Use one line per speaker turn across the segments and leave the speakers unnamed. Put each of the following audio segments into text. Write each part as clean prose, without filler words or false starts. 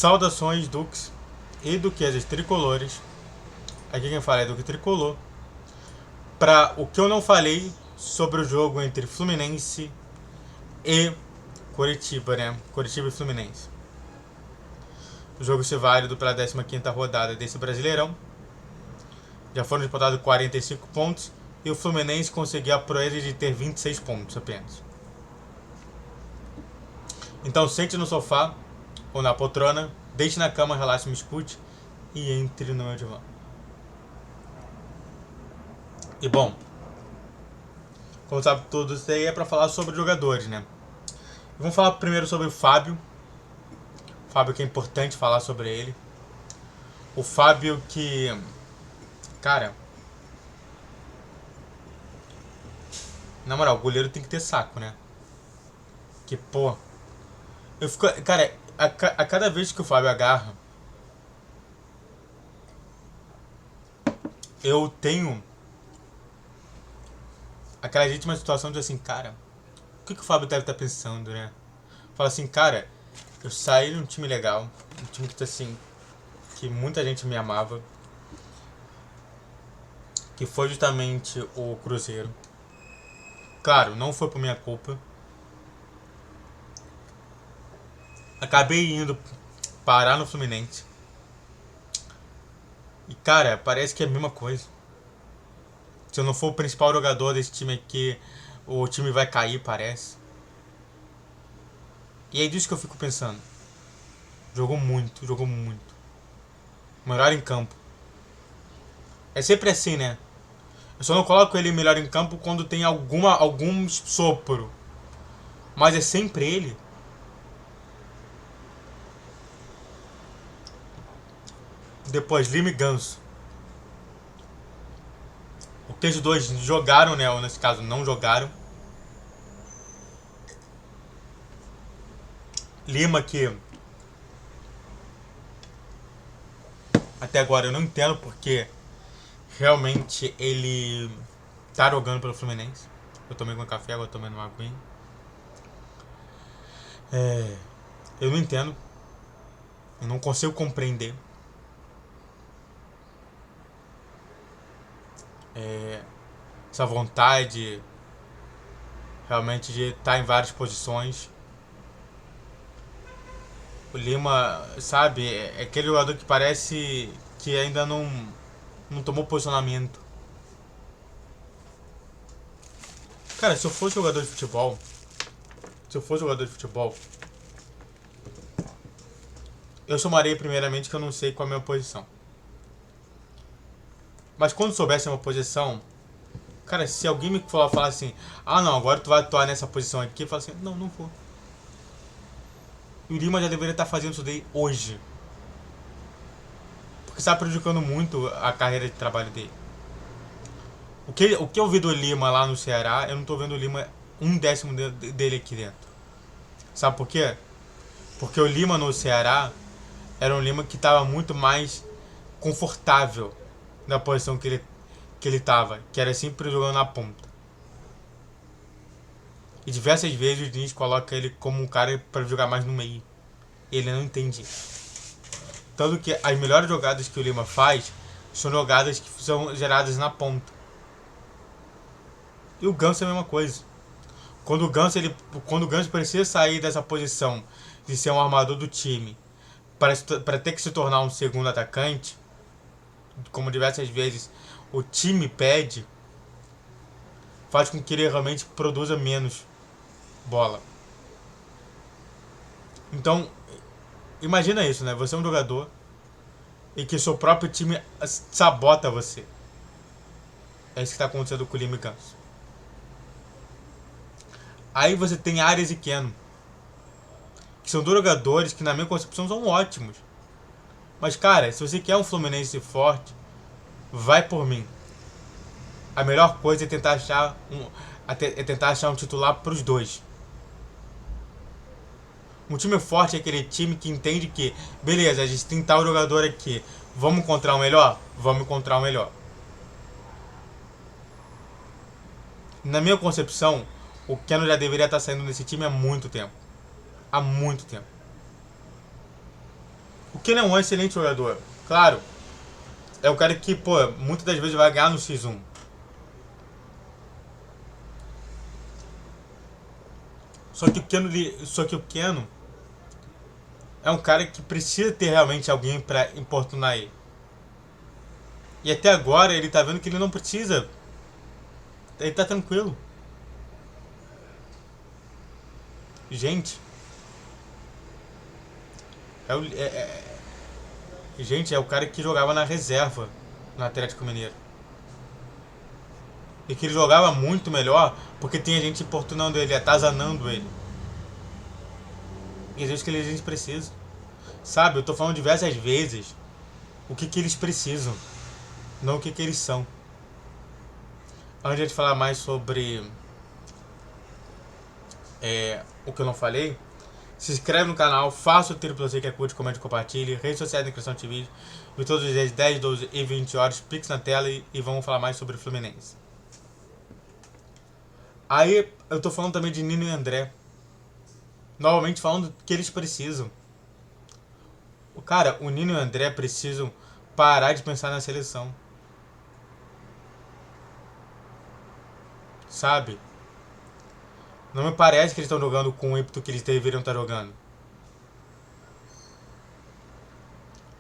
Saudações, Dux e duquesas tricolores. Aqui quem fala é Duque Tricolor. Para o que eu não falei sobre o jogo entre Fluminense e Coritiba, né? Coritiba e Fluminense. O jogo se válido pela 15ª rodada desse Brasileirão. Já foram disputados 45 pontos e o Fluminense conseguiu a proeza de ter 26 pontos apenas. Então sente no sofá ou na poltrona, deite na cama, relaxe, me escute e entre no meu divã. E bom, como sabe tudo isso aí é para falar sobre jogadores, né? Vamos falar primeiro sobre o Fábio. O Fábio que é importante falar sobre ele. O Fábio que, cara, na moral, o goleiro tem que ter saco, né? Que pô, eu fico, cara, a cada vez que o Fábio agarra, eu tenho aquela legítima situação de assim, cara, o que o Fábio deve estar pensando, né? Fala assim, cara, eu saí de um time legal, um time que assim, que muita gente me amava, que foi justamente o Cruzeiro. Claro, não foi por minha culpa. Acabei indo parar no Fluminense. E cara, parece que é a mesma coisa. Se eu não for o principal jogador desse time aqui, o time vai cair, parece. E é disso que eu fico pensando. Jogou muito, jogou muito. Melhor em campo. É sempre assim, né? Eu só não coloco ele melhor em campo quando tem algum sopro. Mas é sempre ele. Depois, Lima e Ganso. O que os dois jogaram, né? Ou nesse caso, não jogaram. Lima que até agora eu não entendo porque realmente ele tá jogando pelo Fluminense. Eu tomei com café, agora tomando uma aguinha. Eu não entendo. Eu não consigo compreender. Essa vontade realmente de estar em várias posições. O Lima, sabe, é aquele jogador que parece que ainda não tomou posicionamento. Cara, se eu fosse jogador de futebol, eu chamaria primeiramente que eu não sei qual é a minha posição. Mas quando soubesse a minha posição, cara, se alguém me falar assim, ah não, agora tu vai atuar nessa posição aqui, eu falo assim, não vou. E o Lima já deveria estar fazendo isso daí hoje. Porque está prejudicando muito a carreira de trabalho dele. O que eu vi do Lima lá no Ceará, eu não tô vendo o Lima 1/10 dele aqui dentro. Sabe por quê? Porque o Lima no Ceará era um Lima que estava muito mais confortável na posição que ele estava, que era sempre jogando na ponta. E diversas vezes o Diniz coloca ele como um cara para jogar mais no meio. Ele não entende. Tanto que as melhores jogadas que o Lima faz são jogadas que são geradas na ponta. E o Ganso é a mesma coisa. Quando o Ganso precisa sair dessa posição de ser um armador do time para ter que se tornar um segundo atacante, como diversas vezes o time pede, faz com que ele realmente produza menos bola. Então, imagina isso, né? Você é um jogador e que seu próprio time sabota você. É isso que está acontecendo com o Lima e Ganso. Aí você tem Arias e Keno, que são dois jogadores que na minha concepção são ótimos. Mas cara, se você quer um Fluminense forte, vai por mim. A melhor coisa é tentar achar um titular para os dois. Um time forte é aquele time que entende que, beleza, a gente tem tal jogador aqui, vamos encontrar o melhor? Vamos encontrar o melhor. Na minha concepção, o Keno já deveria estar saindo desse time há muito tempo. Há muito tempo. Keno é um excelente jogador. Claro, é o cara que, pô, muitas das vezes vai ganhar no X1. Só que o Keno é um cara que precisa ter realmente alguém pra importunar ele. E até agora ele tá vendo que ele não precisa. Ele tá tranquilo. Gente. Gente, é o cara que jogava na reserva no Atlético Mineiro. E que ele jogava muito melhor porque tinha gente importunando ele, atazanando ele. E às vezes que a gente precisa. Sabe, eu tô falando diversas vezes o que eles precisam, não o que eles são. Antes de falar mais sobre o que eu não falei, se inscreve no canal, faça o tiro pra você que é curte, comente e compartilhe. Redes sociais da Criação de Vídeo. E todos os dias 10, 12 e 20 horas. Pix na tela e vamos falar mais sobre o Fluminense. Aí eu tô falando também de Nino e André. Novamente falando que eles precisam. Cara, o Nino e o André precisam parar de pensar na seleção. Sabe? Não me parece que eles estão jogando com o ímpeto que eles deveriam estar jogando.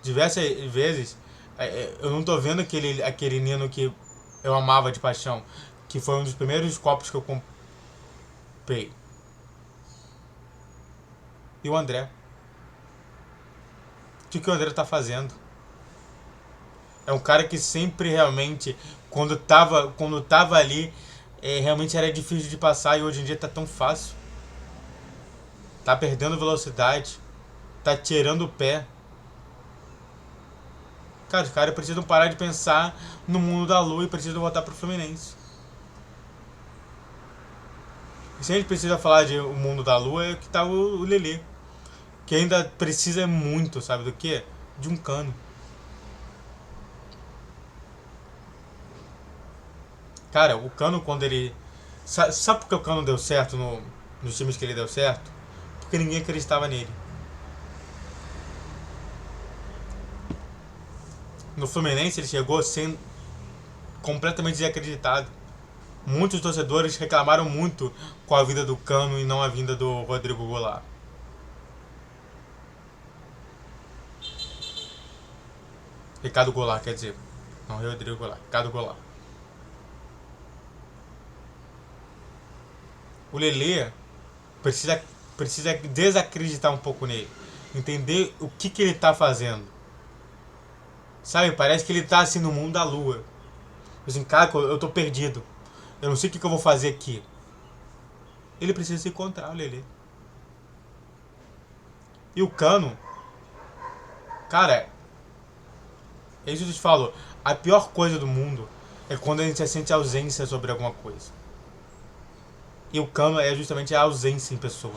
Diversas vezes eu não tô vendo aquele Nino que eu amava de paixão, que foi um dos primeiros copos que eu comprei. E o André? O que o André tá fazendo? É um cara que sempre realmente, quando tava ali, realmente era difícil de passar e hoje em dia tá tão fácil. Tá perdendo velocidade, tá tirando o pé. Cara, os caras precisam parar de pensar no mundo da lua e precisam voltar pro Fluminense. E se a gente precisa falar de o mundo da lua, é que tá o Lelê. Que ainda precisa muito, sabe do que? De um Cano. Cara, o Cano quando ele... Sabe por que o Cano deu certo nos times que ele deu certo? Porque ninguém acreditava nele. No Fluminense ele chegou sendo completamente desacreditado. Muitos torcedores reclamaram muito com a vinda do Cano e não a vinda do Rodrigo Goulart. Ricardo Goulart, quer dizer. Não, Rodrigo Goulart. Ricardo Goulart. O Lelê precisa desacreditar um pouco nele. Entender o que ele tá fazendo. Sabe, parece que ele tá assim no mundo da lua. Assim, cara, eu tô perdido. Eu não sei o que eu vou fazer aqui. Ele precisa se encontrar, o Lelê. E o Cano, cara, é isso que eu te falo. A pior coisa do mundo é quando a gente sente ausência sobre alguma coisa. E o Cano é justamente a ausência em pessoa.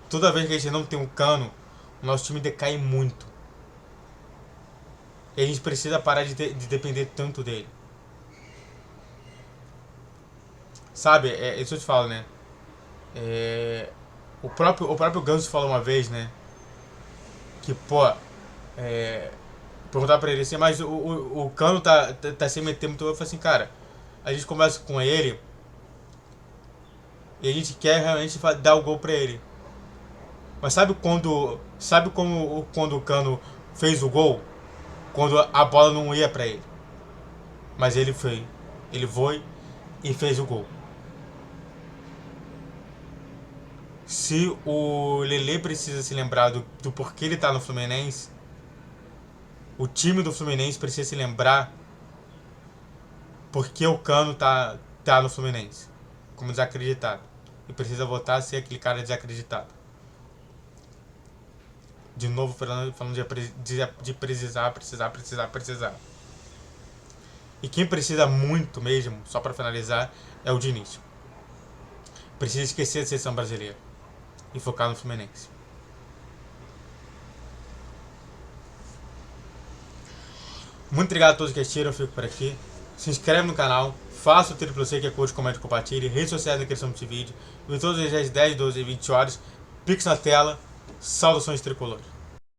Toda vez que a gente não tem um Cano, o nosso time decai muito. E a gente precisa parar de depender tanto dele. Sabe, isso que eu te falo, né? O próprio Ganso falou uma vez, né? Que, pô, perguntar pra ele assim, mas o Cano tá sem meter muito. Eu falei assim, cara, a gente conversa com ele e a gente quer realmente dar o gol pra ele. Mas sabe como o Cano fez o gol? Quando a bola não ia pra ele. Mas ele foi e fez o gol. Se o Lelê precisa se lembrar do porquê ele tá no Fluminense, o time do Fluminense precisa se lembrar porque o Cano tá no Fluminense como desacreditado. E precisa voltar a ser aquele cara desacreditado. De novo falando de precisar. E quem precisa muito mesmo, só pra finalizar, é o Diniz. Precisa esquecer a seleção brasileira e focar no Fluminense. Muito obrigado a todos que assistiram, eu fico por aqui. Se inscreve no canal, faça o tiro pra você que é curte, comente e compartilhe. Redes sociais na descrição desse vídeo. E todos os dias 10, 12 e 20 horas. Pix na tela. Saudações tricolores.